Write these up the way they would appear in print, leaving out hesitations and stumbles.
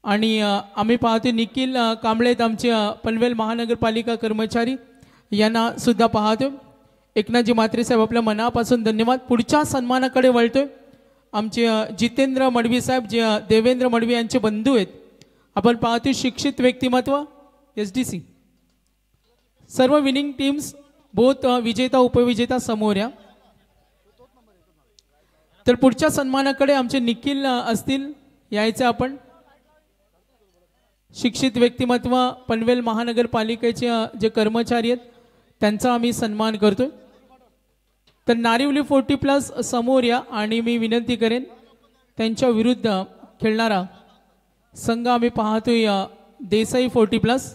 आणि आम्ही पाहतो निखिल कांबळेत आमचे पनवेल महानगरपालिका कर्मचारी यांना सुद्धा पाहतो। एकनाथजी म्हात्रे साहेब आपल्या मनापासून धन्यवाद। पुढच्या सन्मानाकडे वळतोय। आमचे जितेंद्र मडवी साहेब जे देवेंद्र मडवी यांचे बंधू आहेत। आपण पाहतो शिक्षित व्यक्तिमत्व एसडीसी सर्व विनिंग टीम्स बोथ विजेता उपविजेता समोर या। तर पुढच्या सन्मानाकडे आमचे निखिल असतील यायचे। आपण शिक्षित व्यक्तिमत्व पनवेल महानगरपालिकेचे जे कर्मचारी आहेत त्यांचा आम्ही सन्मान करतोय। तर नारिवली 40+ समोर या आणि मी विनंती करेन त्यांच्या विरुद्ध खेळणारा संघ आम्ही पाहतोय देसाई 40+।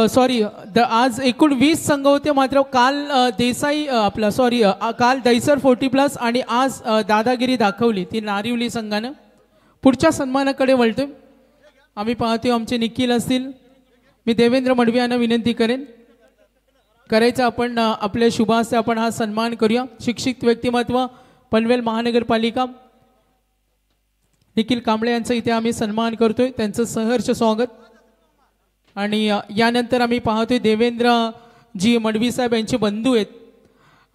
सॉरी आज एकूण 20 संघ होते, मात्र काल देसाई आपला सॉरी काल दैसर 40+ आणि आज दादागिरी दाखवली ती नारिवली संघानं। पुढच्या सन्मानाकडे वळतोय। आम्ही पाहतोय आमचे निखिल असतील। मी देवेंद्र मडवी यांना विनंती करेन करायचं आपण आपल्या शुभास्ते आपण हा सन्मान करूया। शिक्षित व्यक्तिमत्व पनवेल महानगरपालिका निखिल कांबळे यांचा इथे आम्ही सन्मान करतोय, त्यांचं सहर्ष स्वागत। आणि यानंतर आम्ही पाहतोय देवेंद्र जी मडवी साहेब यांचे बंधू आहेत।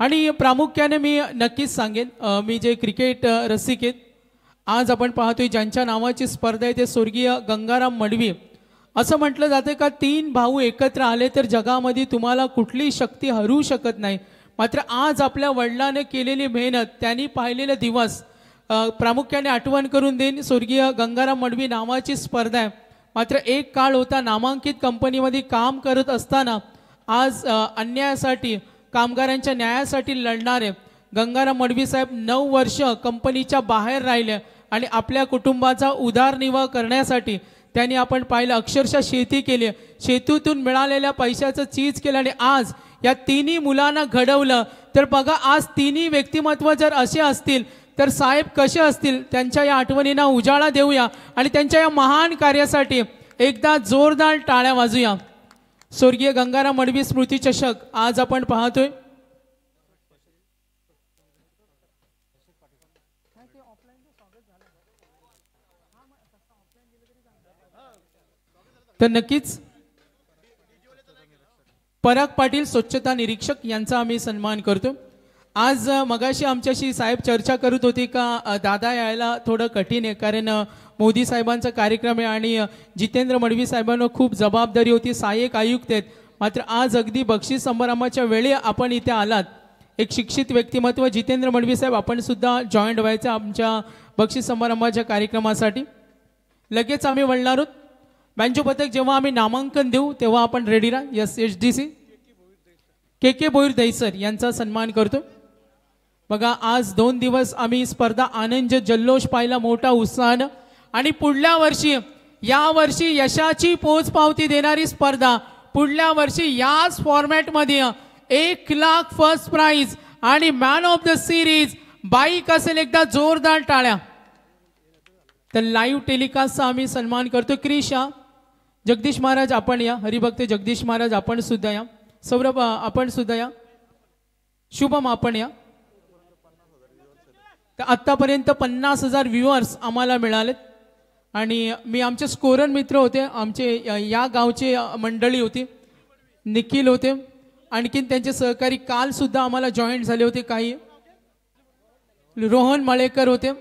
आणि प्रामुख्याने मी नक्कीच सांगेन मी जे क्रिकेट रसिक आहेत आज आपण पाहतोय ज्यांच्या नावाची स्पर्धा आहे ते स्वर्गीय गंगाराम मडवी। असं म्हटलं जातं का 3 भाऊ एकत्र आले तर जगामध्ये तुम्हाला कुठली शक्ती हरू शकत नाही। मात्र आज आपल्या वडिलांनी केलेली मेहनत त्यांनी पाहिलेले दिवस प्रामुख्याने आठवण करून देईन। स्वर्गीय गंगाराम मडवी नावाची स्पर्धा आहे, मात्र एक काळ होता नामांकित कंपनीमध्ये काम करत असताना आज अन्यायासाठी कामगारांच्या न्यायासाठी लढणारे गंगाराम मडवी साहेब 9 वर्ष कंपनीच्या बाहेर राहिले आणि आपल्या कुटुंबाचा उदरनिर्वाह करण्यासाठी त्यांनी आपण पाहिलं अक्षरशः शेती केली, शेतीतून मिळालेल्या पैशाचं चीज केलं आणि आज या तिन्ही मुलांना घडवलं। तर बघा आज तिन्ही व्यक्तिमत्व जर असे असतील तर साहेब कसे असतील। त्यांच्या या आठवणींना उजाळा देऊया आणि त्यांच्या या महान कार्यासाठी एकदा जोरदार टाळ्या वाजूया। स्वर्गीय गंगाराम मडवी स्मृती चषक आज आपण पाहतोय। तर नक्कीच पराग पाटील स्वच्छता निरीक्षक यांचा आम्ही सन्मान करतो। आज मगाशी आमच्याशी साहेब चर्चा करत होती का दादा यायला थोडं कठीण आहे कारण मोदी साहेबांचा कार्यक्रम आहे आणि जितेंद्र मडवी साहेबांना खूप जबाबदारी होती, सहाय्यक आयुक्त आहेत। मात्र आज अगदी बक्षीस समारंभाच्या वेळी आपण इथे आलात। एक शिक्षित व्यक्तिमत्व जितेंद्र मडवी साहेब आपण सुद्धा जॉईंट व्हायचं आमच्या बक्षीस समारंभाच्या कार्यक्रमासाठी। लगेच आम्ही वळणार आहोत। बँजो पथक जेव्हा आम्ही नामांकन देऊ तेव्हा आपण रेडी राहा। यस एसडीसी के बोईर दैसर यांचा सन्मान करतो। बघा आज 2 दिवस आम्ही स्पर्धा आनंद जल्लोष पाहिला मोठा उत्साहानं आणि पुढल्या वर्षी या वर्षी यशाची पोचपावती देणारी स्पर्धा पुढल्या वर्षी याच फॉर्मॅटमध्ये 1 लाख फर्स्ट प्राइज आणि man of the series bike असेल। एकदा जोरदार टाळ्या। तर लाईव्ह टेलिकास्टचा आम्ही सन्मान करतो। क्रिशा जगदीश महाराज आपण या, हरिभक्त जगदीश महाराज आपण सुद्धा या, सौरभ आपण सुद्धा या, शुभम आपण या। तर आतापर्यंत 50,000 व्ह्यूअर्स आम्हाला मिळालेत आणि मी आमचे स्कोरर मित्र होते, आमचे या गावचे मंडळी होती, निखिल होते, आणखीन त्यांचे सहकारी काल सुद्धा आम्हाला जॉईंट झाले होते, काही रोहन मळेकर होते,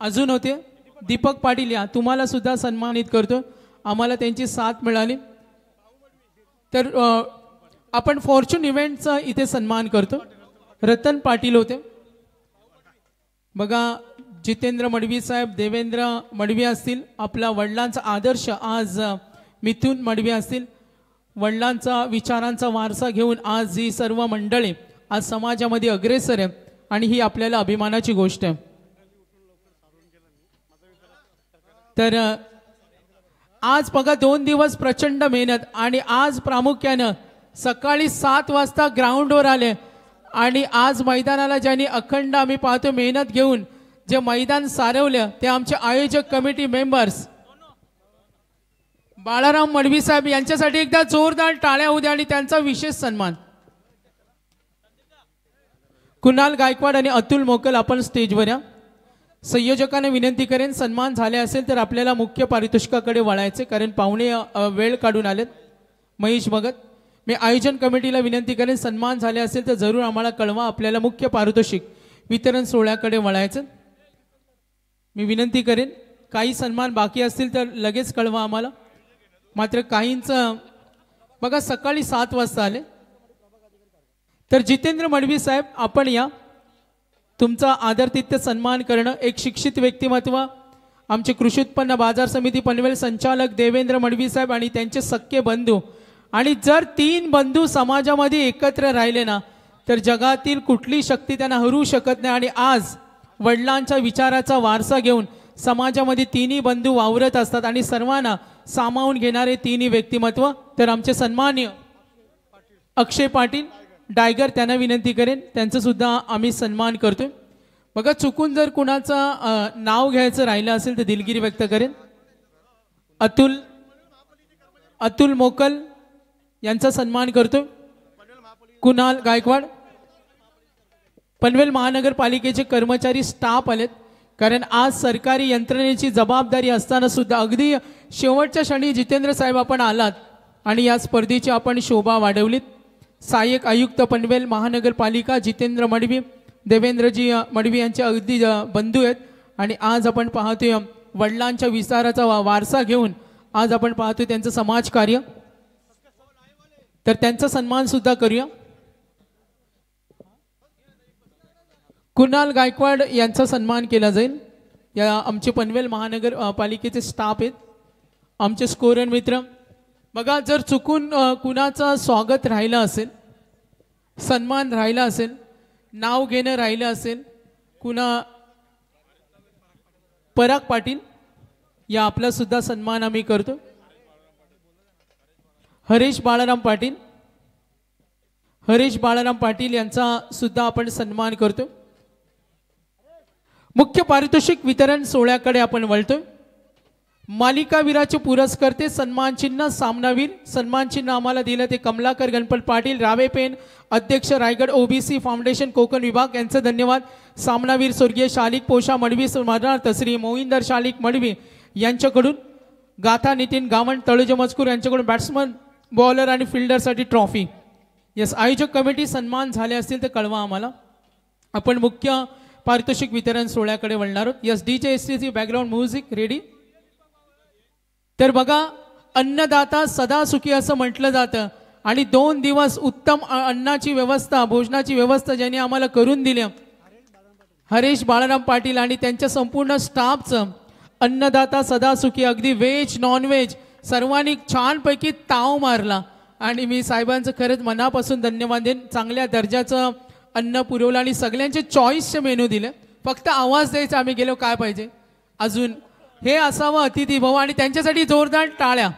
अजून होते दीपक पाटील या, तुम्हाला सुद्धा सन्मानित करतो, आम्हाला त्यांची साथ मिळाली। तर आपण फॉर्च्यून इव्हेंटचा इथे सन्मान करतो। रतन पाटील होते। बघा जितेंद्र मडवी साहेब देवेंद्र मडवी असतील, आपला वडिलांचा आदर्श आज मिथुन मडवी असतील, वडिलांचा विचारांचा वारसा घेऊन आज ही सर्व मंडळी आज समाजामध्ये अग्रेसर आहे आणि ही आपल्याला अभिमानाची गोष्ट आहे। तर आज बघा 2 दिवस प्रचंड मेहनत आणि आज प्रामुख्याने सकाळी 7 वाजता ग्राउंडवर आले आणि आज मैदानाला ज्यांनी अखंड आम्ही पाहतो मेहनत घेऊन जे मैदान सारवलं ते आमचे आयोजक कमिटी मेंबर्स बाळाराम मडवी साहेब यांच्यासाठी एकदा जोरदार टाळ्या होऊ द्या आणि त्यांचा विशेष सन्मान। कुणाल गायकवाड आणि अतुल मोकल आपण स्टेजवर या। संयोजकांना विनंती करेन, सन्मान झाले असेल तर आपल्याला मुख्य पारितोषिकाकडे वळायचे, कारण पाहुणे वेळ काढून आलेत. महेश भगत, मी आयोजन कमिटीला विनंती करेन, सन्मान झाले असेल तर जरूर आम्हाला कळवा. आपल्याला मुख्य पारितोषिक वितरण सोहळ्याकडे वळायचं. मी विनंती करेन, काही सन्मान बाकी असतील तर लगेच कळवा आम्हाला. मात्र काहींचं बघा सकाळी 7 वाजता आले. तर जितेंद्र मडवी साहेब, आपण या. तुमचा आदरातिथ्य सन्मान करणं. एक शिक्षित व्यक्तिमत्व, आमचे कृषी उत्पन्न बाजार समिती पनवेल संचालक देवेंद्र मडवी साहेब आणि त्यांचे सख्खे बंधू. आणि जर 3 बंधू समाजामध्ये एकत्र राहिले ना, तर जगातील कुठली शक्ती त्यांना हरू शकत नाही. आणि आज वडिलांच्या विचाराचा वारसा घेऊन समाजामध्ये 3ही बंधू वावरत असतात आणि सर्वांना सामावून घेणारे 3ही व्यक्तिमत्व. तर आमचे सन्माननीय अक्षय पाटील डायगर, त्यांना विनंती करेन, त्यांचं सुद्धा आम्ही सन्मान करतोय. बघा चुकून जर कुणाचं नाव घ्यायचं राहिलं असेल तर दिलगिरी व्यक्त करेन. अतुल मोकल यांचा सन्मान करतोय. कुणाल गायकवाड, पनवेल महानगरपालिकेचे कर्मचारी स्टाफ आलेत, कारण आज सरकारी यंत्रणेची जबाबदारी असताना सुद्धा अगदी शेवटच्या क्षणी जितेंद्र साहेब आपण आलात आणि या स्पर्धेची आपण शोभा वाढवलीत. सहाय्यक आयुक्त पनवेल महानगरपालिका जितेंद्र मडवी, देवेंद्रजी मडवी यांचे अगदी बंधू आहेत. आणि आज आपण पाहतोय वडिलांच्या विचाराचा वारसा घेऊन आज आपण पाहतोय त्यांचं समाजकार्य. तर त्यांचा सन्मान सुद्धा करूया. कुणाल गायकवाड यांचा सन्मान केला जाईल. या आमचे पनवेल महानगरपालिकेचे स्टाफ आहेत, आमचे स्कोरर मित्र. बघा जर चुकून कुणाचं स्वागत राहिलं असेल, सन्मान राहिला असेल, नाव घेणं राहिलं असेल, कुणा पराग पाटील या आपला सुद्धा सन्मान आम्ही करतो. हरीश बाळाराम पाटील यांचा सुद्धा आपण सन्मान करतो. मुख्य पारितोषिक वितरण सोहळ्याकडे आपण वळतोय. मालिकावीराचे पुरस्कर्ते सन्मान चिन्ह सामनावीर. सन्मान चिन्ह आम्हाला दिलं ते कमलाकर गणपत पाटील, रावे पेन, अध्यक्ष रायगड ओबीसी फाउंडेशन कोकण विभाग, यांचं धन्यवाद. सामनावीर स्वर्गीय शालिक पोषा मडवी स्मरणार्थ श्री मोहिंदर शालिक मडवी यांच्याकडून. गाथा नितीन गावंड तळोजा मजकूर यांच्याकडून बॅट्समन, बॉलर आणि फिल्डरसाठी ट्रॉफी. यस, आयोजक कमिटी सन्मान झाले असतील तर कळवा आम्हाला. आपण मुख्य पारितोषिक वितरण सोहळ्याकडे वळणार आहोत. Yes, DJ STC background music ready. तर बघा, अन्नदाता सदा सुखी असं म्हटलं जातं आणि 2 दिवस उत्तम अन्नाची व्यवस्था, भोजनाची व्यवस्था ज्यांनी आम्हाला करून दिली, हरीश बाळाराम पाटील आणि त्यांच्या संपूर्ण स्टाफचं अन्नदाता सदा सुखी. अगदी व्हेज नॉन व्हेज सर्वांनी छानपैकी ताव मारला आणि मी साहेबांचं खरंच मनापासून धन्यवाद देईन. चांगल्या दर्जाचं अन्न पुरवलं आणि सगळ्यांचे चॉईसचे मेनू दिले. फक्त आवाज द्यायचा, आम्ही गेलो काय पाहिजे अजून, हे असावं अतिथी भाऊ. आणि त्यांच्यासाठी जोरदार टाळ्या.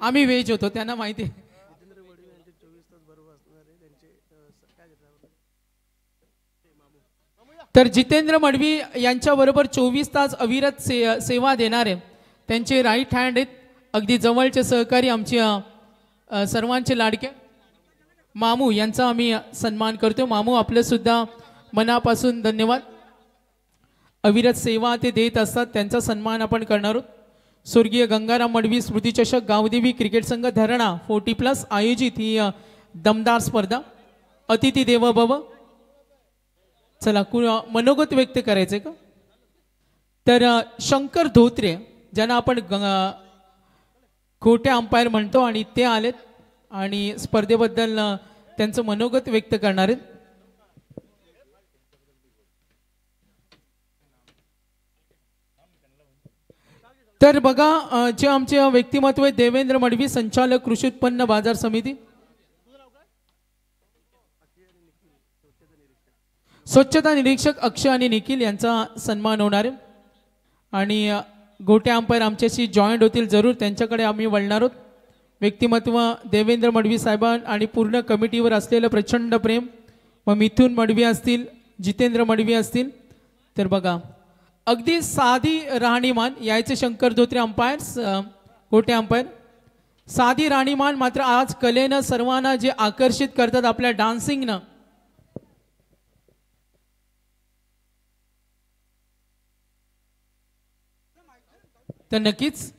आम्ही व्हेज होतो, त्यांना माहिती आहे. तर जितेंद्र मडवी यांच्याबरोबर 24 तास अविरत सेवा देणारे त्यांचे राईट हँड आहेत, अगदी जवळचे सहकारी, आमचे सर्वांचे लाडके मामू यांचा आम्ही सन्मान करतो. मामू आपलं सुद्धा मनापासून धन्यवाद. अविरत सेवा ते देत असतात, त्यांचा सन्मान आपण करणार आहोत. स्वर्गीय गंगाराम मडवी स्मृती चषक गावदेवी क्रिकेट संघ धरणा 40+ आयोजित ही दमदार स्पर्धा. अतिथी देव भव. चला, मनोगत व्यक्त करायचे का? तर शंकर धोत्रे, ज्यांना आपण खोटे अंपायर म्हणतो, आणि ते आलेत आणि स्पर्धेबद्दल त्यांचं मनोगत व्यक्त करणार आहेत. तर बघा, जे आमचे व्यक्तिमत्व आहे, देवेंद्र मडवी संचालक कृषी उत्पन्न बाजार समिती, स्वच्छता निरीक्षक अक्षय आणि निखिल यांचा सन्मान होणार आहे. आणि गोटे अंपायर आमच्याशी जॉईंट होतील, जरूर त्यांच्याकडे आम्ही वळणार आहोत. व्यक्तिमत्व देवेंद्र मडवी साहेबां आणि पूर्ण कमिटीवर असलेलं प्रचंड प्रेम. मग मिथुन मडवी असतील, जितेंद्र मडवी असतील. तर बघा, अगदी साधी राहणीमान यायचे शंकर धोत्रे अंपायर्स, गोटे अंपायर. साधी राहणीमान, मात्र आज कलेनं सर्वांना जे आकर्षित करतात आपल्या डान्सिंगनं. तर नक्कीच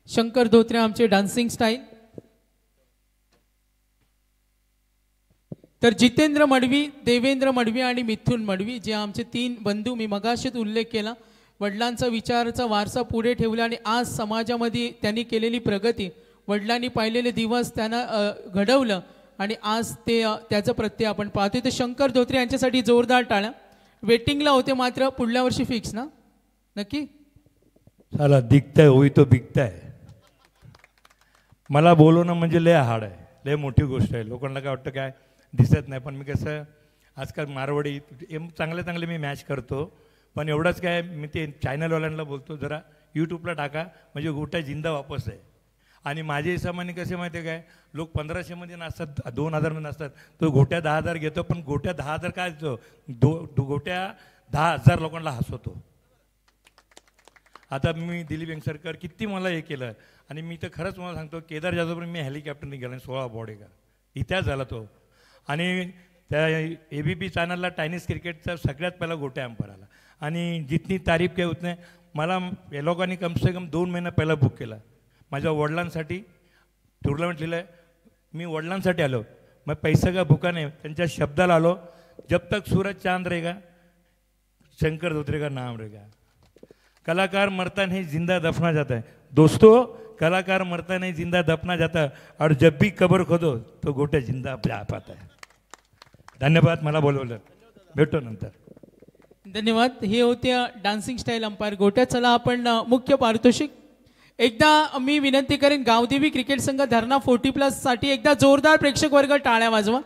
शंकर धोत्रे आमचे डान्सिंग स्टाईल. तर जितेंद्र मडवी, देवेंद्र मडवी आणि मिथुन मडवी जे आमचे 3 बंधू, मी मगाशीच उल्लेख केला, वडिलांचा विचाराचा वारसा पुढे ठेवला आणि आज समाजामध्ये त्यांनी केलेली प्रगती, वडिलांनी पाहिलेले दिवस त्यांना घडवलं आणि आज ते त्याचं प्रत्यय आपण पाहतोय. तर शंकर धोत्रे यांच्यासाठी जोरदार टाळ्या. वेटिंगला होते मात्र पुढल्या वर्षी फिक्स ना? नक्की साला दिखताय होई तो बिकताय. मला बोलवणं म्हणजे लय हाड आहे, लय मोठी गोष्ट आहे. लोकांना काय वाटतं काय दिसत नाही, पण मी कसं आजकाल मारवाडी चांगले मी मॅच करतो. पण एवढंच काय, मी ते चॅनलवाल्यांना बोलतो जरा यूट्यूबला टाका, म्हणजे गोट्या जिंदा वापस आहे. आणि माझ्या हिशोबाने कसे माहिती आहे काय, लोक 1500मध्ये नसतात, 2000मध्ये नसतात, तो गोट्या 10,000 घेतो. पण गोट्या 10,000 काय देतो, गोट्या 10,000 लोकांना हसवतो. आता मी दिलीप वेंगसरकर किती मला हे केलं. आणि मी तर खरंच मला सांगतो, केदार जाधवपर्यंत मी हेलिकॉप्टरने गेला 16 बॉडीगार्ड, इतिहास झाला तो. आणि त्या ABP चॅनलला टेनिस क्रिकेटचा सगळ्यात पहिला गोट्या अंपायर आला. आणि जितनी तारीफ काय होत नाही, मला या लोकांनी कमसे कम 2 महिना पहिला बुक केला. माझ्या वडिलांसाठी टुर्नामेंट लिहिलं आहे, मी वडिलांसाठी आलो. मग पैसा का भुका नाही, त्यांच्या शब्दाला आलो. जब तक सूरज चांद रहेगा शंकर धोत्रे का नाम रहेगा. कलाकार मरता नहीं जिंदा दफना जाता है. दोस्तों, कलाकार मरता नहीं जिंदा दफना जाता है, और जब भी कब्र खोदो तो गोट्या जिंदा आपल्या आप आता है. धन्यवाद, मला बोलवलं, भेटतो नंतर. धन्यवाद. हे होते डान्सिंग स्टाईल अंपायर गोट्या. चला आपण मुख्य पारितोषिक एकदा मी विनंती करेन, गावदेवी क्रिकेट संघ धरणा 40+ साठी एकदा जोरदार प्रेक्षक वर्ग टाळ्या वाजवा.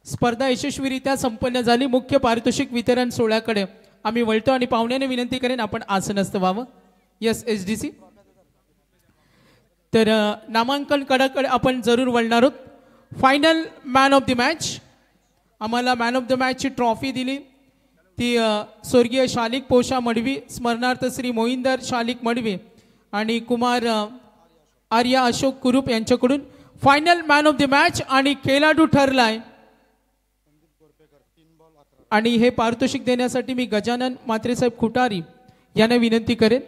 स्पर्धा यशस्वीरित्या संपन्न झाली. मुख्य पारितोषिक वितरण सोहळ्याकडे आम्ही वळतो आणि पाहुण्याने विनंती करेन आपण आसनस्थ व्हावं. Yes SDC. तर नामांकन कडे आपण जरूर वळणार आहोत. Final man of the match, आम्हाला मॅन ऑफ द मॅचची ट्रॉफी दिली ती स्वर्गीय शालिक पोषा मडवी, स्मरणार्थ श्री मोहिंदर शालिक मडवी आणि कुमार आर्या अशोक कुरूप यांच्याकडून. Final man of the match आणि खेळाडू ठरलाय. आणि हे पारितोषिक देण्यासाठी मी गजानन म्हात्रेसाहेब खुटारी यांना विनंती करेन.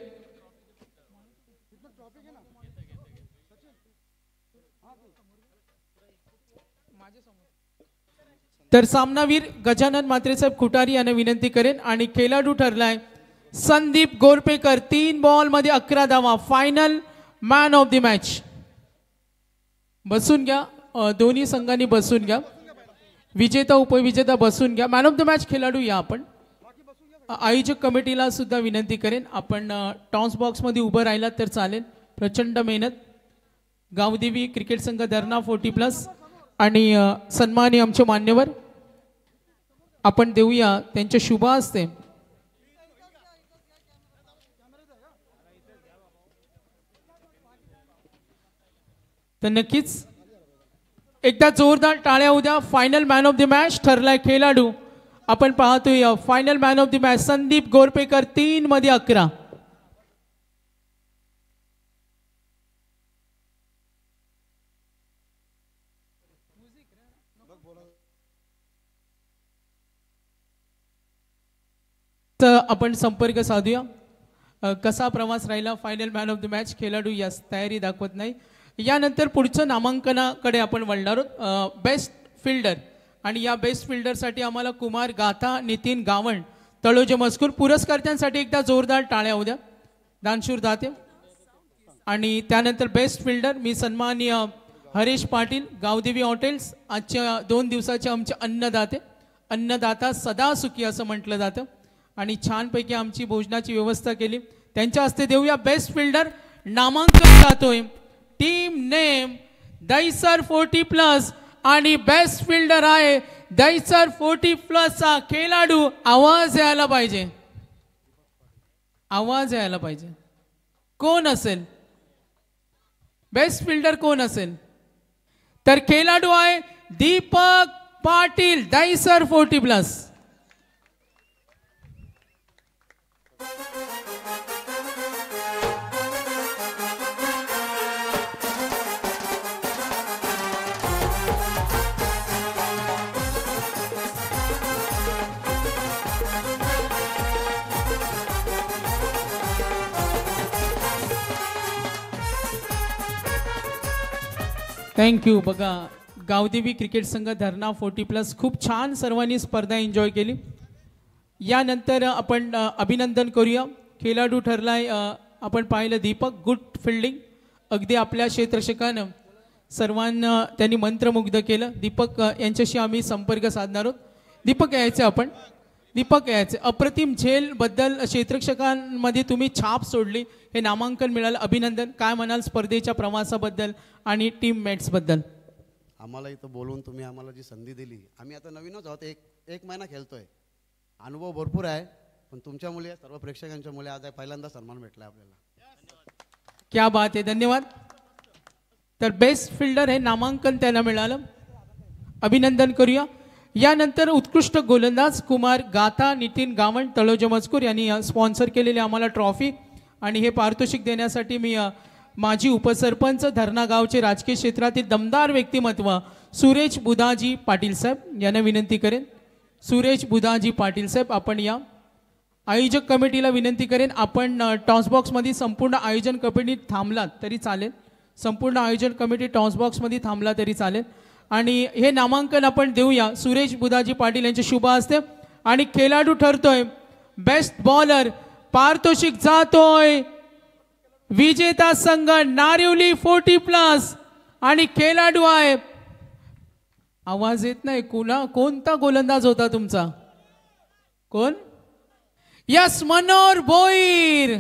तर सामनावीर गजानन म्हात्रेसाहेब खुटारी यांना विनंती करेन. आणि खेळाडू ठरलाय संदीप गोरपेकर, 3 बॉलमध्ये 11 धावा. Final man of the match. बसून घ्या, दोन्ही संघांनी बसून घ्या. विजेता उपविजेता बसून घ्या. मॅन ऑफ द मॅच खेळाडू या. आपण आयोजक कमिटीला सुद्धा विनंती करेन, आपण टॉस बॉक्समध्ये उभं राहिलात तर चालेल. प्रचंड मेहनत. गावदेवी क्रिकेट संघ धरणा 40+ आणि सन्मानी आमचे मान्यवर आपण देऊया त्यांच्या शुभ हस्ते. तर नक्कीच एकदा जोरदार टाळ्या उद्या. Final man of the match ठरलाय खेळाडू. आपण पाहतोय final man of the match Sandeep Gorpekar, 3 मध्ये 11. आपण संपर्क साधूया. कसा प्रवास राहिला final man of the match. खेळाडू यास तयारी दाखवत नाही. यानंतर पुढचं नामांकनाकडे आपण वळणार आहोत. बेस्ट फिल्डर, आणि या बेस्ट फिल्डरसाठी आम्हाला कुमार गाथा, नितीन गावण, तळोजे मजकूर. पुरस्कर्त्यांसाठी एकदा जोरदार टाळ्या उद्या. दानशूर दाते. आणि त्यानंतर बेस्ट फिल्डर मी सन्माननीय हरेश पाटील, गावदेवी हॉटेल्स, आजच्या 2 दिवसाचे आमचे अन्नदाते. अन्नदाता सदा सुखी असं म्हटलं जातं. आणि छानपैकी आमची भोजनाची व्यवस्था केली. त्यांच्या हस्ते देऊया बेस्ट फिल्डर. नामांकन जातोय टीम नेम दैसर 40+ आणि बेस्ट फिल्डर आहे दैसर 40+ चा खेळाडू. आवाज यायला पाहिजे, आवाज यायला पाहिजे. कोण असेल बेस्ट फिल्डर? कोण असेल? तर खेळाडू आहे दीपक पाटील, दैसर 40+. थँक्यू. बघा गावदेवी क्रिकेट संघ धरणा 40+ खूप छान सर्वांनी स्पर्धा एन्जॉय केली. यानंतर आपण अभिनंदन करूया. खेळाडू ठरलाय आपण पाहिलं दीपक, गुड फिल्डिंग. अगदी आपल्या क्षेत्ररक्षकानं सर्वांना त्यांनी मंत्रमुग्ध केलं. दीपक यांच्याशी आम्ही संपर्क साधणार आहोत. दीपक यायचे आपण, दीपक यायचे. अप्रतिम झेलबद्दल क्षेत्ररक्षकांमध्ये तुम्ही छाप सोडली, हे नामांकन मिळालं, अभिनंदन. काय म्हणाल स्पर्धेच्या प्रवासाबद्दल आणि टीम मेट्सबद्दल? आम्हाला इथं बोलून तुम्ही आम्हाला जी संधी दिली, आम्ही आता नवीनच आहोत, एक महिना खेळतोय, अनुभव भरपूर आहे, पण तुमच्यामुळे सर्व प्रेक्षकांच्या मुळे आज पहिल्यांदा सन्मान भेटला आपल्याला. क्या बात आहे, धन्यवाद. तर बेस्ट फिल्डर हे नामांकन त्याला मिळालं, अभिनंदन करूया. यानंतर उत्कृष्ट गोलंदाज कुमार गाथा नितीन गावंड तळोजा मजकूर यांनी स्पॉन्सर केलेली आम्हाला ट्रॉफी आणि हे पारितोषिक देण्यासाठी मी माजी उपसरपंच धरणा गावचे राजकीय क्षेत्रातील दमदार व्यक्तिमत्व सुरेश बुधाजी पाटील साहेब यांना विनंती करेन. सुरेश बुधाजी पाटील साहेब आपण या. आयोजक कमिटीला विनंती करेन, आपण टॉसबॉक्समध्ये संपूर्ण आयोजन कमिटी थांबलात तरी चालेल, संपूर्ण आयोजन कमिटी टॉसबॉक्समध्ये थांबला तरी चालेल. आणि हे नामांकन आपण देऊया सुरेश बुधाजी पाटील यांचे शुभ हस्ते. आणि खेळाडू ठरतोय बेस्ट बॉलर, पारितोषिक जातोय विजेता संघ नारिवली 40+ आणि खेळाडू आहे, आवाज येत नाही, कोणता गोलंदाज होता तुमचा, कोण? यस, मनोहर भोईर.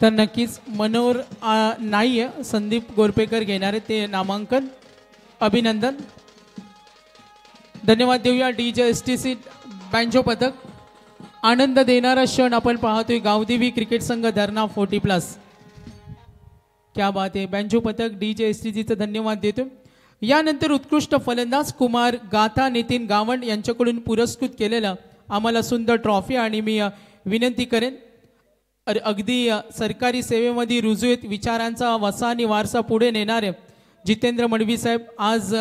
तर नक्कीच मनोहर नाही आहे, संदीप गोरपेकर घेणारे ते नामांकन, अभिनंदन, धन्यवाद देऊया. DJSTC बँजो पथक, आनंद देणारा क्षण आपण पाहतोय गावदेवी क्रिकेट संघ धरणा 40+. क्या बात आहे, बँजो पथक DJSTCचं धन्यवाद देतो. यानंतर उत्कृष्ट फलंदाज कुमार गाथा नितीन गावंड यांच्याकडून पुरस्कृत केलेला आम्हाला सुंदर ट्रॉफी. आणि मी विनंती करेन, अगदी सरकारी सेवेमध्ये रुजू विचारांचा वसा आणि वारसा पुढे नेणारे जितेंद्र मडवी साहेब, आज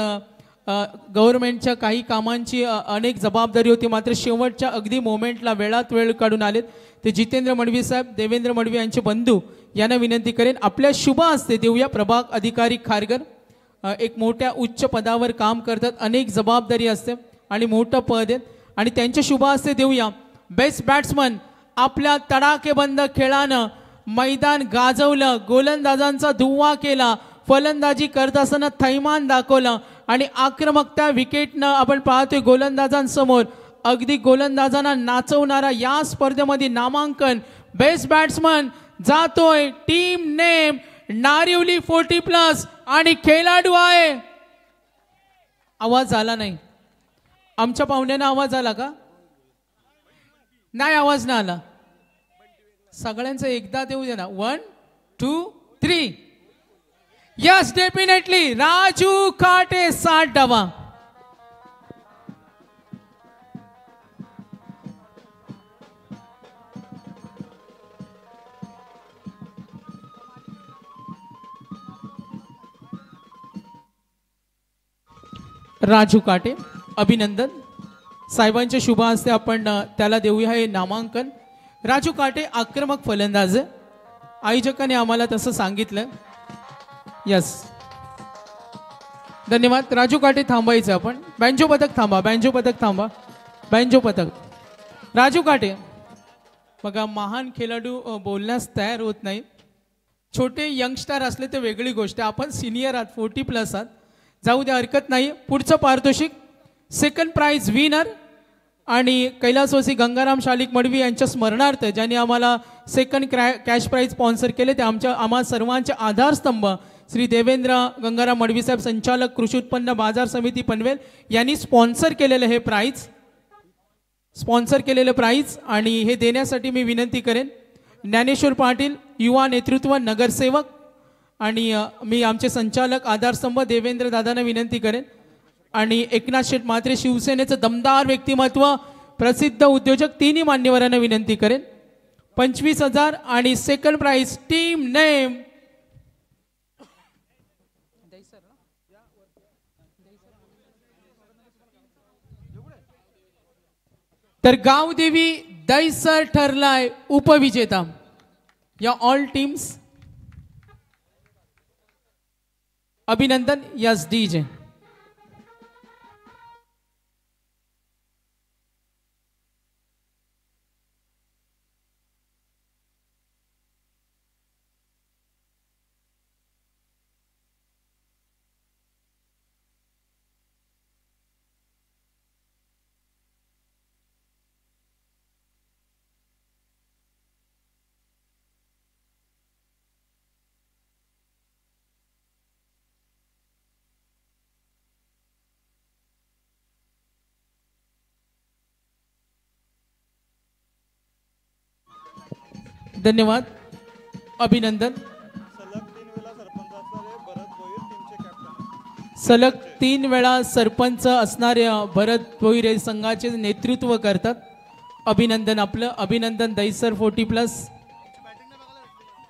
गव्हर्नमेंटच्या काही कामांची अनेक जबाबदारी होती, मात्र शेवटच्या अगदी मोमेंटला वेळात वेळ काढून आलेत ते जितेंद्र मडवी साहेब, देवेंद्र मडवी यांचे बंधू यांना विनंती करेन, आपल्या शुभ हस्ते देऊया. प्रभाग अधिकारी खारगर एक मोठ्या उच्च पदावर काम करतात, अनेक जबाबदारी असते आणि मोठं पद आहे, आणि त्यांच्या शुभ हस्ते देऊया. बेस्ट बॅट्समन, आपल्या तडाखेबंद खेळानं मैदान गाजवलं, गोलंदाजांचा धुव्वा केला, फलंदाजी करत असताना थैमान दाखवलं आणि आक्रमकता विकेटनं आपण पाहतोय गोलंदाजांसमोर, अगदी गोलंदाजांना नाचवणारा या स्पर्धेमध्ये नामांकन बेस्ट बॅट्समन जातोय टीम नेम नारिवली 40+ आणि खेळाडू आहे. आवाज आला नाही, आमच्या पाहुण्यांना आवाज आला का? नाही, आवाज नाही आला. सगळ्यांचं एकदा देऊ दे ना. 1 2 3. यस, डेफिनेटली राजू काटे 60 डावा. राजू काटे, अभिनंदन. साहेबांच्या शुभ हस्ते आपण त्याला देऊया हे नामांकन. राजू काटे आक्रमक फलंदाज, आयोजकाने आम्हाला तसं सांगितलं. यस, धन्यवाद. राजू काटे थांबायचं आपण. बँजो पथक थांबा, बँजो पथक थांबा, बँजो पथक. राजू काटे बघा, महान खेळाडू बोलण्यास तयार होत नाही. छोटे यंगस्टर असले तर वेगळी गोष्ट, आपण सिनियर आहात, 40+ आहात, जाऊ द्या, हरकत नाही. पुढचं पारितोषिक सेकंड प्राइज विनर आणि कैलासवासी गंगाराम शालिक मडवी यांच्या स्मरणार्थ ज्यांनी आम्हाला सेकंड कॅश प्राइज स्पॉन्सर केले, ते आम्हा सर्वांचे आधारस्तंभ श्री देवेंद्र गंगाराम मडवी साहेब, संचालक कृषी उत्पन्न बाजार समिती पनवेल यांनी स्पॉन्सर केलेलं हे प्राइज, स्पॉन्सर केलेलं प्राइज. आणि हे देण्यासाठी मी विनंती करेन ज्ञानेश्वर पाटील, युवा नेतृत्व नगरसेवक, आणि मी आमचे संचालक आधारस्तंभ देवेंद्र दादांना विनंती करेन. आणि एकनाथ शेठ म्हात्रे शिवसेनेचं दमदार व्यक्तिमत्व, प्रसिद्ध उद्योजक तिन्ही मान्यवरांना विनंती करेन 25,000 आणि सेकंड प्राइज टीम नेम तर गावदेवी दैसर ठरलाय उपविजेता. या ऑल टीम्स अभिनंदन. Yes DJ. धन्यवाद. अभिनंदन. सलग 3 वेळा सरपंच असणारे भरत भोईर हे संघाचे नेतृत्व करतात. अभिनंदन आपलं. अभिनंदन दैसर 40+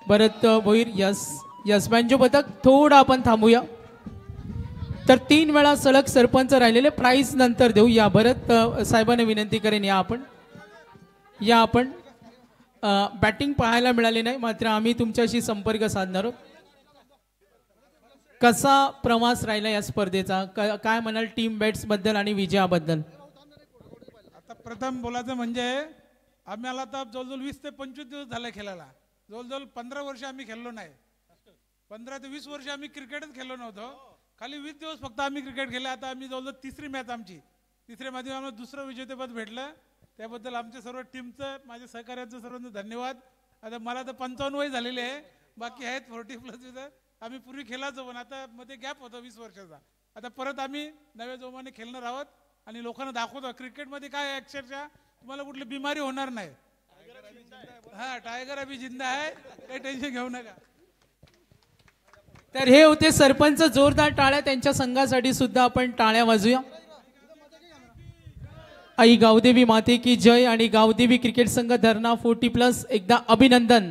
भरत भोईर. यस यस बँजो पथक थोडं आपण थांबूया. तर 3 वेळा सलग सरपंच राहिलेले प्राइज नंतर देऊ. या भरत साहेबांना विनंती करेन या आपण बॅटिंग पाहायला मिळाली नाही मात्र आम्ही तुमच्याशी संपर्क साधणार आहोत. कसा प्रवास राहिला या स्पर्धेचा काय म्हणाल टीम बॅट्स बद्दल आणि विजयाबद्दल. आता प्रथम बोलायचं म्हणजे आम्हाला आता जवळजवळ 20 ते 25 दिवस झाले खेळायला. जवळजवळ 15 वर्ष आम्ही खेळलो नाही. 15 ते 20 वर्ष आम्ही क्रिकेटच खेळलो नव्हतो. खाली 20 दिवस फक्त आम्ही क्रिकेट खेळले. आता आम्ही जवळजवळ तिसरी मॅच आमची. तिसऱ्या मॅचमध्ये आम्हाला दुसरं विजेतेपद भेटलं. त्याबद्दल आमच्या सर्व टीमचं माझ्या सहकार्याचं सर्वांचं धन्यवाद. आता मला तर 55 वय झालेले आहे. बाकी आहेत 40+ आम्ही पूर्वी खेळायचो पण आता मध्ये गॅप होता 20 वर्षाचा. आता परत आम्ही नव्या जोमाने खेळणार आहोत आणि लोकांना दाखवतो क्रिकेटमध्ये काय अक्षरशः तुम्हाला कुठली बिमारी होणार नाही. हा टायगर अभी जिंदा आहे. काही टेन्शन घेऊ नका. तर हे होते सरपंच. जोरदार टाळ्या त्यांच्या संघासाठी सुद्धा आपण टाळ्या वाजूया. आई गावदेवी माते की जय आणि गावदेवी क्रिकेट संघ धरणा 40+ एकदा अभिनंदन.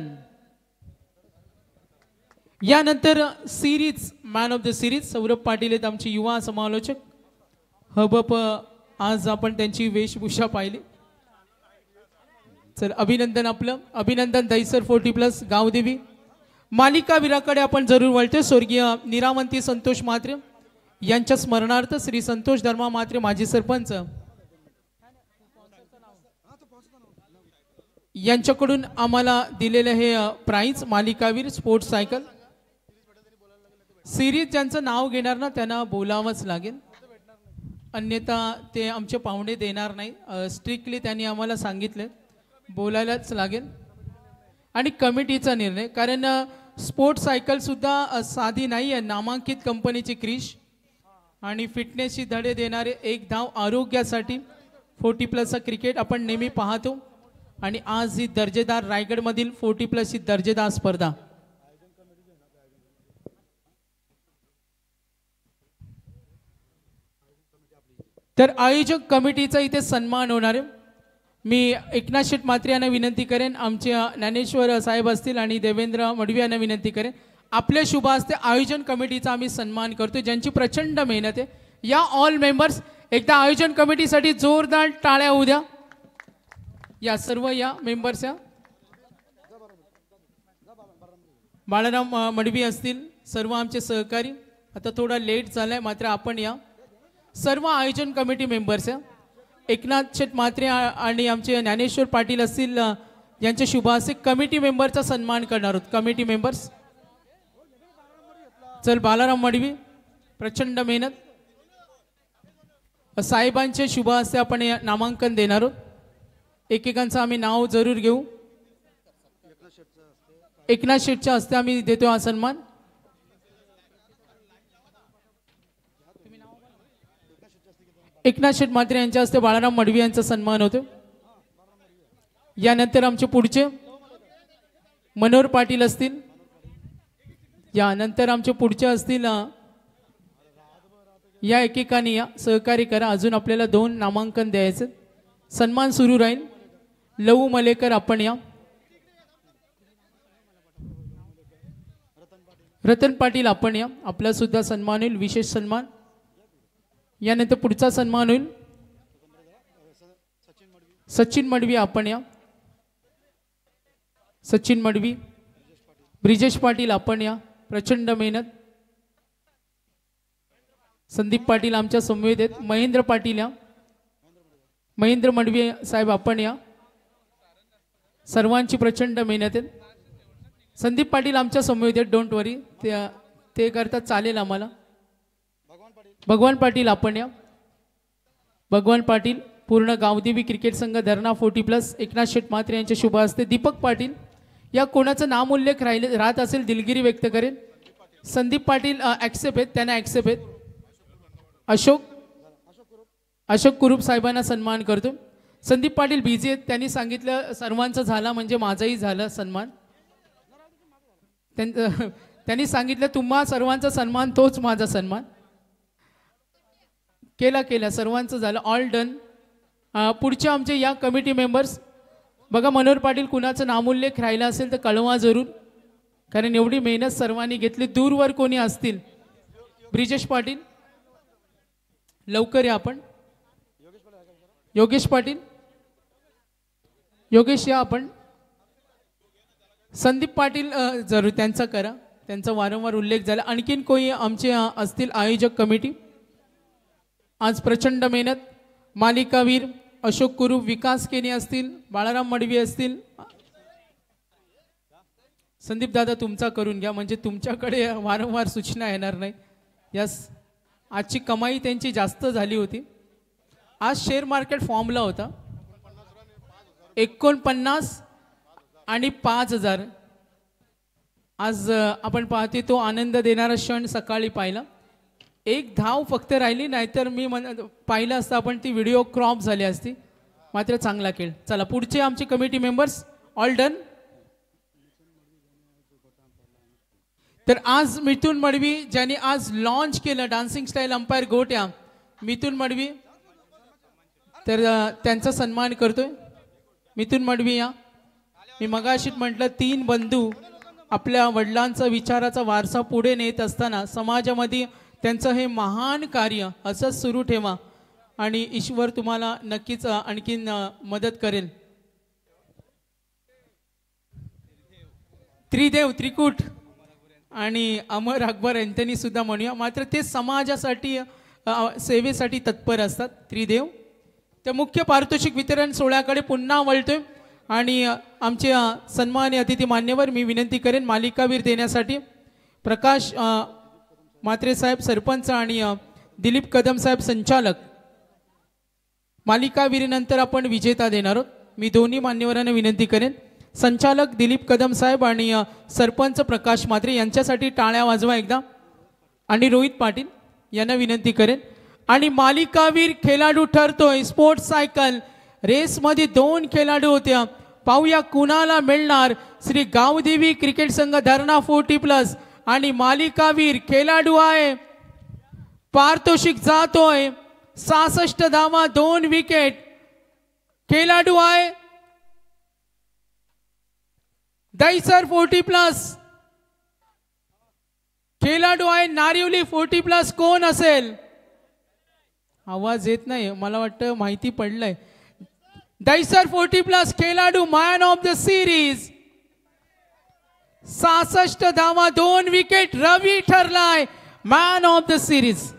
यानंतर series man of the series Saurabh Patil आहेत आमचे युवा समालोचक. हबप आज आपण त्यांची वेशभूषा पाहिली. चल अभिनंदन आपलं. अभिनंदन दैसर 40+ गावदेवी. मालिका वीराकडे आपण जरूर वळतो. स्वर्गीय निरावंती संतोष म्हात्रे यांच्या स्मरणार्थ श्री संतोष धर्मा म्हात्रे माजी सरपंच यांच्याकडून आम्हाला दिलेलं हे प्राइज मालिकावीर स्पोर्ट्स सायकल सिरीज. ज्यांचं नाव घेणार ना त्यांना बोलावंच लागेल अन्यथा ते आमचे पाहुणे देणार नाही. स्ट्रिक्टली त्यांनी आम्हाला सांगितले बोलायलाच लागेल. आणि कमिटीचा निर्णय कारण स्पोर्ट्स सायकल सुद्धा साधी नाही आहे. नामांकित कंपनीची क्रिश आणि फिटनेसची धडे देणारे एक धाव आरोग्यासाठी 40+ क्रिकेट आपण नेहमी पाहतो. आणि आज ही दर्जेदार रायगडमधील 40+ ही दर्जेदार स्पर्धा. तर आयोजक कमिटीचा इथे सन्मान होणार आहे. मी एकनाथ शेठ म्हात्रे यांना विनंती करेन. आमचे ज्ञानेश्वर साहेब असतील आणि देवेंद्र मडवी यांना विनंती करेन. आपल्या शुभ हस्ते आयोजन कमिटीचा आम्ही सन्मान करतो ज्यांची प्रचंड मेहनत आहे. या ऑल मेंबर्स एकदा आयोजन कमिटीसाठी जोरदार टाळ्या होऊ द्या. या सर्व या मेंबर्स या बाळाराम मडवी असतील सर्व आमचे सहकारी. आता थोडा लेट झालाय मात्र आपण या सर्व आयोजन कमिटी मेंबर्स या एकनाथ शेठ म्हात्रे आणि आमचे ज्ञानेश्वर पाटील असतील यांच्या शुभ हस्ते कमिटी मेंबरचा सन्मान करणार आहोत. कमिटी मेंबर्स चल बाळाराम मडवी प्रचंड मेहनत. साहेबांचे शुभ हस्ते आपण नामांकन देणार आहोत. एकेकांचं आम्ही नाव जरूर घेऊ. एकनाथ शेठच्या हस्ते आम्ही देतो हा सन्मान. एकनाथ शेठ म्हात्रे यांच्या हस्ते बाळाराम मडवी यांचा सन्मान होतो. यानंतर आमचे पुढचे मनोहर पाटील असतील. यानंतर आमचे पुढचे असतील या एकेकाने या सहकार्य करा. अजून आपल्याला 2 नामांकन द्यायचे. सन्मान सुरू राहील. लवू मलेकर आपण या. रतन पाटील आपण या. आपला सुद्धा सन्मान होईल, विशेष सन्मान. यानंतर पुढचा सन्मान होईल सचिन मडवी आपण या. सचिन मडवी. ब्रिजेश पाटील आपण या. प्रचंड मेहनत. संदीप पाटील आमच्या समवेत आहेत. महेंद्र पाटील या. महेंद्र मडवी साहेब आपण या. सर्वांची प्रचंड मेहनत आहे. संदीप पाटील आमच्या समवेत आहेत, डोंट वरी, ते करतात, चालेल आम्हाला. भगवान पाटील आपण या. भगवान पाटील पूर्ण गावदेवी क्रिकेट संघ धरणा 40+ एकनाथ शेठ म्हात्रे यांच्या शुभ हस्ते. दीपक पाटील या कोणाचा नामोल्लेख राहत असेल दिलगिरी व्यक्त करेन. संदीप पाटील ॲक्सेप्ट आहेत, त्यांना ॲक्सेप्ट आहेत. अशोक कुरूप साहेबांना सन्मान करतो. संदीप पाटील बिझी आहेत, त्यांनी सांगितलं सर्वांचं झाला म्हणजे माझाही झालं सन्मान. त्यांनी सांगितलं तुम्हा सर्वांचा सन्मान तोच माझा सन्मान. केला सर्वांचं झालं, ऑल डन. पुढचे आमचे या कमिटी मेंबर्स बघा, मनोहर पाटील कुणाचं नामोल्लेख राहिला असेल तर कळवा जरूर, कारण एवढी मेहनत सर्वांनी घेतली. दूरवर कोणी असतील, ब्रिजेश पाटील लवकर या आपण. योगेश पाटील, योगेश या आपण. संदीप पाटील जरूर त्यांचा करा, त्यांचा वारंवार उल्लेख झाला. आणखीन कोणी आमचे असतील आयोजक कमिटी. आज प्रचंड मेहनत. मालिकावीर अशोक कुरूप, विकास केने असतील, बाळाराम मडवी असतील. संदीप दादा तुमचा करून घ्या, म्हणजे तुमच्याकडे वारंवार सूचना येणार नाही. यस, आजची कमाई त्यांची जास्त झाली होती. आज शेअर मार्केट फॉर्मला होता. 49 आणि 5000. आज आपण पाहते तो आनंद देणारा क्षण सकाळी पाहिला. एक धाव फक्त राहिली, नाहीतर मी पाहिलं असतं आपण ती व्हिडिओ क्रॉप झाली असती. मात्र चांगला खेळ. चला पुढचे आमचे कमिटी मेंबर्स ऑल डन. तर आज मिथुन मडवी ज्यांनी आज लॉन्च केलं डान्सिंग स्टाईल अंपायर गोट्या, मिथुन मडवी, तर त्यांचा सन्मान करतोय. मिथुन मडवी या. मी मगाशीच म्हटलं 3 बंधू आपल्या वडिलांचा विचाराचा वारसा पुढे नेत असताना समाजामध्ये त्यांचं हे महान कार्य असंच सुरू ठेवा आणि ईश्वर तुम्हाला नक्कीच आणखीन मदत करेल. त्रिदेव, त्रिकूट आणि अमर अकबर यांनी सुद्धा म्हणूया, मात्र ते समाजासाठी सेवेसाठी तत्पर असतात त्रिदेव. त्या मुख्य पारितोषिक वितरण सोहळ्याकडे पुन्हा वळतोय आणि आमचे सन्माननीय अतिथी मान्यवर मी विनंती करेन मालिकावीर देण्यासाठी. प्रकाश म्हात्रे साहेब सरपंच आणि दिलीप कदम साहेब संचालक. मालिकावीरीनंतर आपण विजेता देणार आहोत. मी दोन्ही मान्यवरांना विनंती करेन, संचालक दिलीप कदम साहेब आणि सरपंच प्रकाश म्हात्रे यांच्यासाठी टाळ्या वाजवा एकदा. आणि रोहित पाटील यांना विनंती करेन. आणि मालिकावीर खेळाडू ठरतोय. स्पोर्ट्स सायकल रेसमध्ये 2 खेळाडू होत्या. पाहूया कुणाला मिळणार. श्री गावदेवी क्रिकेट संघ धरणा 40+ आणि मालिकावीर खेळाडू आहे. पारितोषिक जातोय 66 धावा, 2 विकेट. खेळाडू आहे दहिसर 40+. खेळाडू आहे नारिवली 40+. कोण असेल? आवाज येत नाही, मला वाटतं माहिती पडलंय. दहिसर 40+ खेळाडू मॅन ऑफ द सिरीज. 66 धावा, 2 विकेट. रवी ठरलाय man of the series.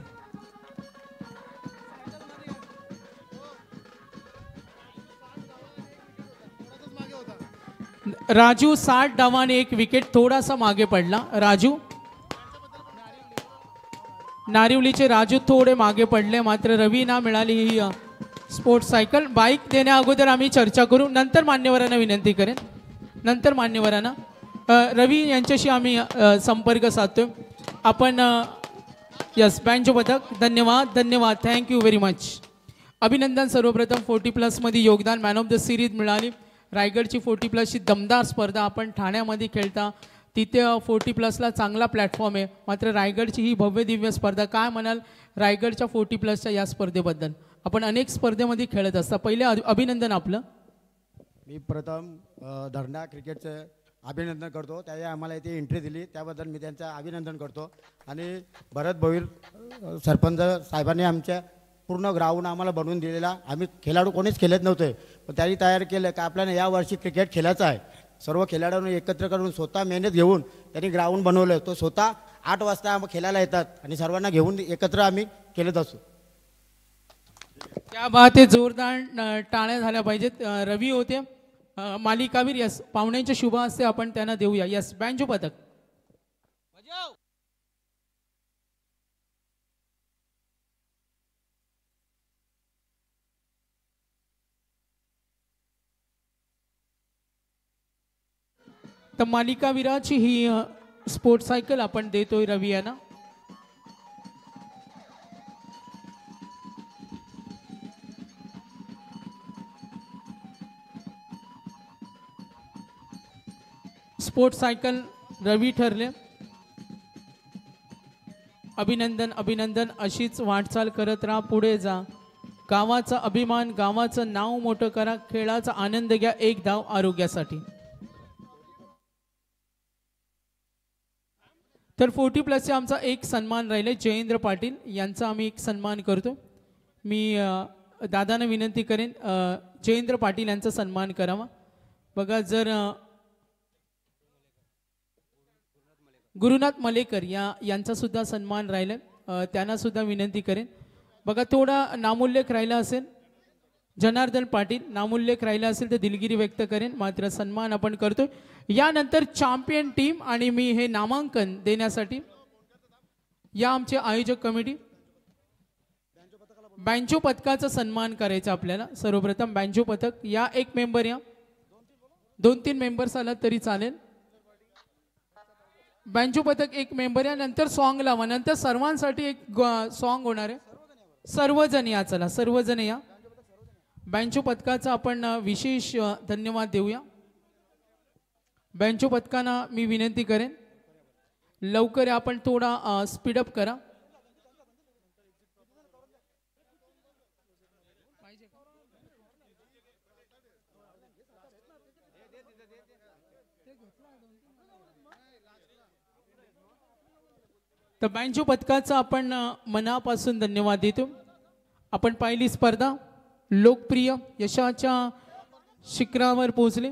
Raju 60 धावाने 1 विकेट, थोडासा मागे पडला राजू. नारिवलीचे राजू थोडे मागे पडले, मात्र रवीना मिळाली ही स्पोर्ट्स सायकल. बाईक देण्या अगोदर आम्ही चर्चा करू, नंतर मान्यवरांना विनंती करेन. नंतर मान्यवरांना रवी यांच्याशी आम्ही संपर्क साधतोय. आपण यस बँजो पथक. धन्यवाद, धन्यवाद, थँक्यू व्हेरी मच. अभिनंदन. सर्वप्रथम 40+ मध्ये योगदान, मॅन ऑफ द सिरीज मिळाली. रायगडची 40+ ची दमदार स्पर्धा. आपण ठाण्यामध्ये खेळता, तिथे 40+ला चांगला प्लॅटफॉर्म आहे. मात्र रायगडची ही भव्य दिव्य स्पर्धा. काय म्हणाल रायगडच्या 40+च्या या स्पर्धेबद्दल? आपण अनेक स्पर्धेमध्ये खेळत असता. पहिले अभिनंदन आपलं. मी प्रथम धरणा क्रिकेटचं अभिनंदन करतो. त्याने आम्हाला इथे एंट्री दिली त्याबद्दल मी त्यांचं अभिनंदन करतो. आणि भरत भोईर सरपंच साहेबांनी आमच्या पूर्ण ग्राउंड आम्हाला बनवून दिलेला. आम्ही खेळाडू कोणीच खेळत नव्हते पण त्यांनी तयार केलं का आपल्याला यावर्षी क्रिकेट खेळायचं आहे. सर्व खेळाडूंनी एकत्र करून स्वतः मेहनत घेऊन त्यांनी ग्राउंड बनवलं. तो स्वतः 8 वाजता खेळायला येतात आणि सर्वांना घेऊन एकत्र आम्ही खेळत असतो. त्या बात आहे, जोरदार टाळ्या झाल्या पाहिजेत. रवी होते मालिकावीर. यस, पाहुण्यांच्या शुभ हस्ते आपण त्यांना देऊया. यस, बँजो पदक. तर मालिकावीराची ही स्पोर्ट्स सायकल आपण देतोय रवी यांना. स्पोर्ट्स सायकल रवी ठरले. अभिनंदन अभिनंदन. अशीच वाटचाल करत राहा, पुढे जा. गावाचा अभिमान, गावाचं नाव मोठं करा. खेळाचा आनंद घ्या. एक धाव आरोग्यासाठी. तर 40+ आमचा एक सन्मान राहिले. जयेंद्र पाटील यांचा आम्ही एक सन्मान करतो. मी दादांना विनंती करेन जयेंद्र पाटील यांचा सन्मान करावा. बघा, जर गुरुनाथ मलेकर यांचा सुद्धा सन्मान राहिला, त्यांना सुद्धा विनंती करेन. बघा, थोडा नामोल्लेख राहिला असेल. जनार्दन पाटील नामोल्लेख राहिला असेल तर दिलगिरी व्यक्त करेन, मात्र सन्मान आपण करतोय. यानंतर चॅम्पियन टीम आणि मी हे नामांकन देण्यासाठी या आमचे आयोजक कमिटी बँजो पथकाचा सन्मान करायचा आपल्याला. सर्वप्रथम बँजो पथक या एक मेंबर, या 2-3 मेंबर्स आला तरी चालेल. बँजो पथक एक मेंबर या. नंतर सॉन्ग लावा. नंतर सर्वांसाठी एक सॉन्ग होणार आहे. सर्वजण या, चला सर्वजण या. बँजो पथकाचा आपण विशेष धन्यवाद देऊया. बँजो पथकांना मी विनंती करेन लवकर आपण थोडा स्पीडअप करा. तर बँजो पथकाचा आपण मनापासून धन्यवाद देतो. आपण पहिली स्पर्धा लोकप्रिय यशाच्या शिखरावर पोहोचले.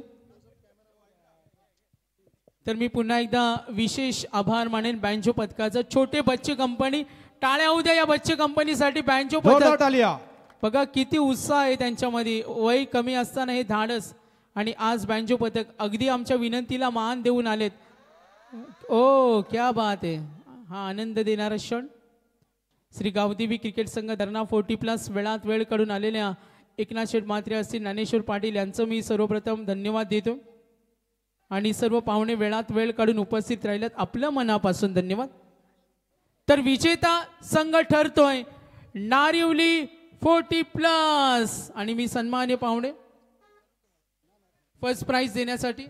तर मी पुन्हा एकदा विशेष आभार मानेन बँजो पथकाचा. छोटे बच्चे कंपनी, टाळ्या होऊ द्या या बच्चे कंपनीसाठी. बँजो पथक बघा किती उत्साह आहे त्यांच्यामध्ये. वय कमी असताना हे धाडस. आणि आज बँजो पथक अगदी आमच्या विनंतीला मान देऊन आलेत. ओ क्या बात आहे. हा आनंद देणारा क्षण. श्री गावदेवी क्रिकेट संघ धरणा 40+ वेळात वेळ काढून आलेल्या एकनाथ शेठ म्हात्रे असतील, ज्ञानेश्वर पाटील यांचं मी सर्वप्रथम धन्यवाद देतो. आणि सर्व पाहुणे वेळात वेळ काढून उपस्थित राहिलेत, आपल्या मनापासून धन्यवाद. तर विजेता संघ ठरतोय नारिवली 40+. आणि मी सन्मान्य पाहुणे फर्स्ट प्राइज देण्यासाठी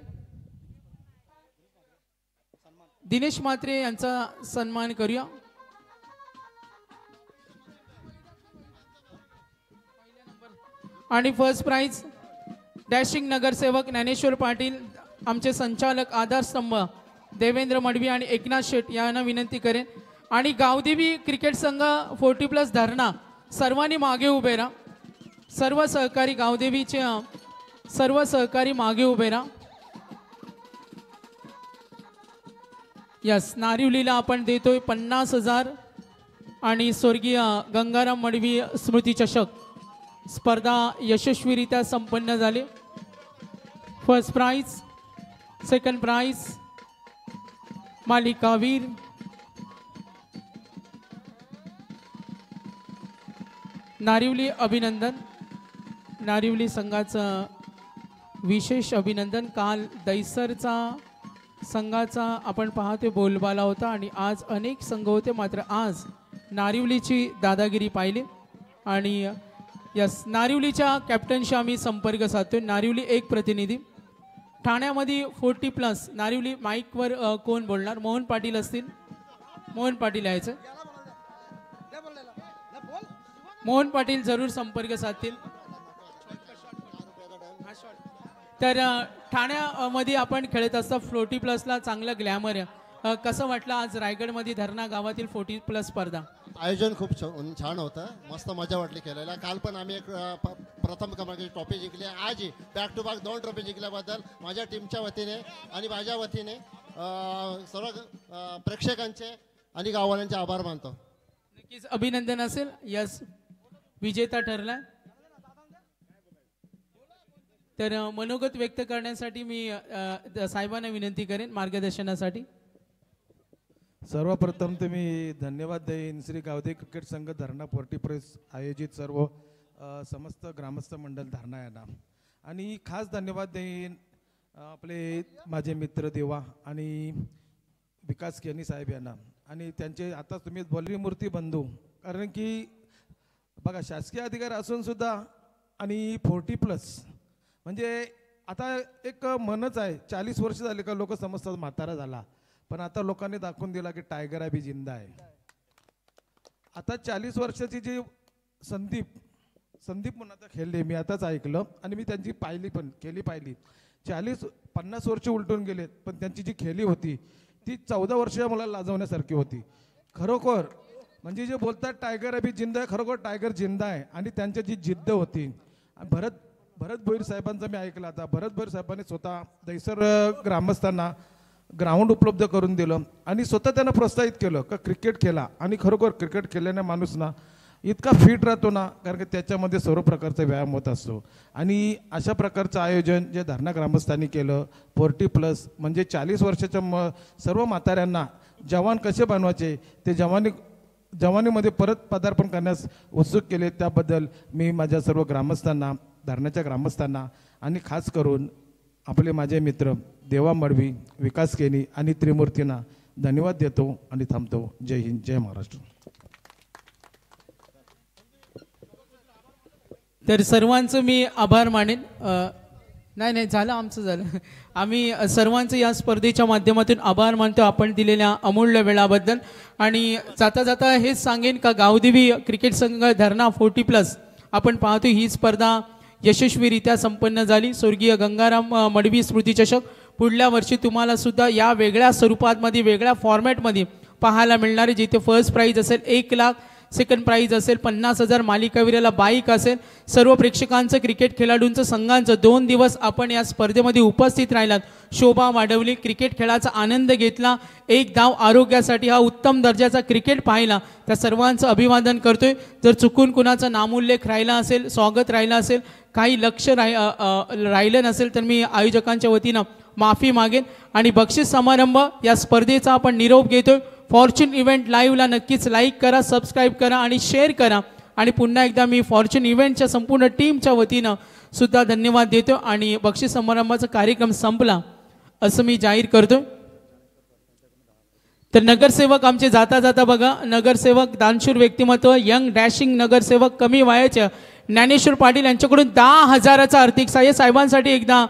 दिनेश म्हात्रे यांचा सन्मान करूया. आणि फर्स्ट प्राइज डॅशिंग नगरसेवक ज्ञानेश्वर पाटील, आमचे संचालक आधारस्तंभ देवेंद्र मडवी आणि एकनाथ शेठ यांना विनंती करेन. आणि गावदेवी क्रिकेट संघ 40+ धरणा सर्वांनी मागे उभे राहा. सर्व सहकारी गावदेवीचे सर्व सहकारी मागे उभे राहा. यस, नारिवलीला आपण देतोय 50,000 आणि स्वर्गीय गंगाराम मडवी स्मृती चषक. स्पर्धा यशस्वीरित्या संपन्न झाली. फर्स्ट प्राइज, सेकंड प्राइज मालिकावीर, नारिवली अभिनंदन. नारिवली संघाचं विशेष अभिनंदन. काल दैसरचा संघाचा आपण पाहतो बोलबाला होता आणि आज अनेक संघ होते, मात्र आज नारिवलीची दादागिरी पाहिली. आणि यस, नारिवलीच्या कॅप्टनशी आम्ही संपर्क साधतोय. नारिवली एक प्रतिनिधी ठाण्यामध्ये 40+. नारिवली माईकवर कोण बोलणार? मोहन पाटील असतील. मोहन पाटील यायचं. मोहन पाटील जरूर संपर्क साधतील. तर ठाण्यामध्ये आपण खेळत असता फ्लोटी प्लसला चांगलं ग्लॅमर आहे. कसं वाटलं आज रायगडमध्ये धरणा गावातील 40 प्लस स्पर्धा? आयोजन खूप छान होतं, मस्त मजा वाटली खेळायला. काल पण आम्ही एक प्रथम क्रमांकाची ट्रॉफी जिंकली. आजही बॅक टू बॅक 2 ट्रॉफी जिंकल्याबद्दल माझ्या टीमच्या वतीने आणि माझ्या वतीने सर्व प्रेक्षकांचे आणि गाववाल्यांचे आभार मानतो. नक्कीच अभिनंदन असेल. यस, विजेता ठरला. तर मनोगत व्यक्त करण्यासाठी मी साहेबांना विनंती करेन मार्गदर्शनासाठी. सर्वप्रथम तर मी धन्यवाद देईन श्री गावदे क्रिकेट संघ धरणा 40 प्लस आयोजित सर्व समस्त ग्रामस्थ मंडळ धरणा यांना, आणि खास धन्यवाद देईन आपले माझे मित्र देवा आणि विकास केनी साहेब यांना, आणि त्यांचे आता तुम्ही बोलरी मूर्ती बंधू. कारण की बघा, शासकीय अधिकारी असून सुद्धा आणि 40 प्लस म्हणजे आता एक मनच आहे. 40 वर्ष झाले का लोक समजतात म्हातारा झाला, पण आता लोकांनी दाखवून दिला की टायगर अभी जिंदा आहे. आता 40 वर्षाची जी संदीप म्हणून आता खेळले, मी आताच ऐकलं आणि मी त्यांची पाहिली. 40-50 वर्ष उलटून गेलेत, पण त्यांची जी खेळी होती ती 14 वर्ष मला लाजवण्यासारखी होती. खरोखर म्हणजे जे बोलतात टायगर अभी जिंदा आहे, खरोखर टायगर जिंदा आहे. आणि त्यांची जी जिद्द होती. भरत भोईर साहेबांचं मी ऐकलं. आता भरत भोईर साहेबांनी स्वतः दैसर ग्रामस्थांना ग्राउंड उपलब्ध करून दिलं आणि स्वतः त्यांना प्रोत्साहित केलं का क्रिकेट खेळा. आणि खरोखर क्रिकेट खेळल्याने माणूस ना इतका फिट राहतो ना, कारण की त्याच्यामध्ये सर्व प्रकारचा व्यायाम होत असतो. आणि अशा प्रकारचं आयोजन जे धरणा ग्रामस्थांनी केलं 40 प्लस म्हणजे 40 वर्षाच्या सर्व म्हाताऱ्यांना जवान कसे बनवायचे ते जवानीमध्ये परत पदार्पण करण्यास उत्सुक केले. त्याबद्दल मी माझ्या सर्व ग्रामस्थांना, धरणाच्या ग्रामस्थांना आणि खास करून आपले माझे मित्र देवा मडवी, विकास केनी आणि त्रिमूर्तींना धन्यवाद देतो आणि थांबतो. जय हिंद, जय महाराष्ट्र. तर सर्वांचं मी आभार मानेन. नाही झालं, आमचं झालं. आम्ही सर्वांचं या स्पर्धेच्या माध्यमातून आभार मानतो आपण दिलेल्या अमूल्य वेळाबद्दल. आणि जाता जाता हेच सांगेन का गावदेवी क्रिकेट संघ धरणा 40 प्लस आपण पाहतो ही स्पर्धा यशस्वीरित्या संपन्न झाली. स्वर्गीय गंगाराम मडवी स्मृती चषक पुढल्या वर्षी तुम्हाला सुद्धा या वेगळ्या स्वरूपामध्ये, वेगळ्या फॉर्मॅटमध्ये पाहायला मिळणार आहे, जिथे फर्स्ट प्राईज असेल 1 लाख, सेकंड प्राईज असेल 50,000, मालिकावीराला बाईक असेल. सर्व प्रेक्षकांचं, क्रिकेट खेळाडूंचं, संघांचं 2 दिवस आपण या स्पर्धेमध्ये उपस्थित राहिलात, शोभा वाढवली, क्रिकेट खेळाचा आनंद घेतला, एक धाव आरोग्यासाठी हा उत्तम दर्जाचा क्रिकेट पाहिला. त्या सर्वांचं अभिवादन करतोय. जर चुकून कुणाचा नामोल्लेख राहिला असेल, स्वागत राहिला असेल, काही लक्ष राहिलं नसेल तर मी आयोजकांच्या वतीनं माफी मागेन. आणि बक्षीस समारंभ या स्पर्धेचा आपण निरोप घेतोय. फॉर्च्यून इव्हेंट लाईव्हला नक्कीच लाईक करा, सबस्क्राईब करा आणि शेअर करा. आणि पुन्हा एकदा मी फॉर्च्यून इव्हेंटच्या संपूर्ण टीमच्या वतीनं सुद्धा धन्यवाद देतो. आणि बक्षीस समारंभाचा कार्यक्रम संपला असं मी जाहीर करतो. तर नगरसेवक आमचे जाता जाता बघा, नगरसेवक दानशूर व्यक्तिमत्व, यंग डॅशिंग नगरसेवक, कमी वयाचे ज्ञानेश्वर पाटील यांच्याकडून 10,000चं आर्थिक सहाय्य. साहेबांसाठी एकदा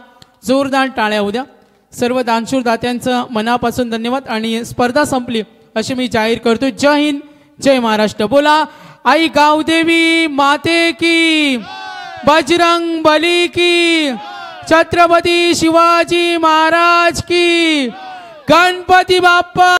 जोरदार टाळ्या उद्या. सर्व दानशूर दात्यांचं मनापासून धन्यवाद. आणि स्पर्धा संपली अशी मी जाहीर करतो. जय हिंद, जय महाराष्ट्र. बोला आई गावदेवी माते की, बजरंग बली की, छत्रपती शिवाजी महाराज की, गणपती बाप्पा.